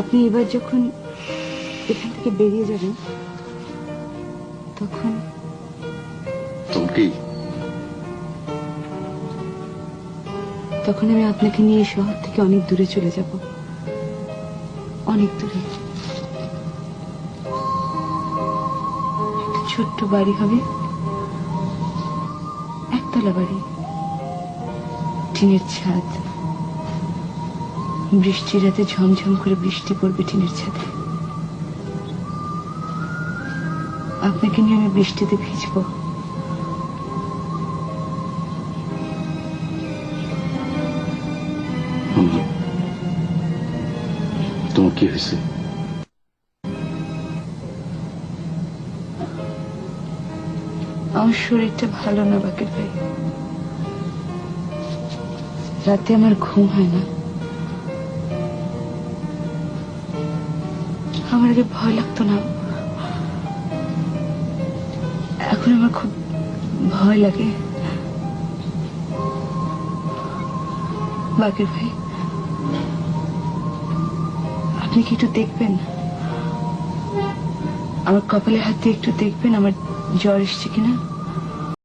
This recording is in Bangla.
আপনি এবার যখন এখান থেকে বেরিয়ে যাবেন তখন কি? তখন আমি আপনাকে নিয়ে শহর থেকে অনেক দূরে চলে যাব, অনেক দূরে। একটা ছোট্ট বাড়ি হবে, একতলা বাড়ি, টিনের ছাদ। বৃষ্টির রাতে ঝমঝম করে বৃষ্টি পড়বে টিনের ছাদে। আপনাকে নিয়ে আমি বৃষ্টিতে ভিজবো। তোমার কি হয়েছে? আমার শরীরটা ভালো না বাকের ভাই, রাতে আমার ঘুম হয় না। আমার আগে ভয় লাগতো না, এখন আমার খুব ভয় লাগে। বাকের ভাই, আপনি কি একটু দেখবেন, আমার কপালে হাত দিয়ে একটু দেখবেন আমার জ্বর এসছে কিনা?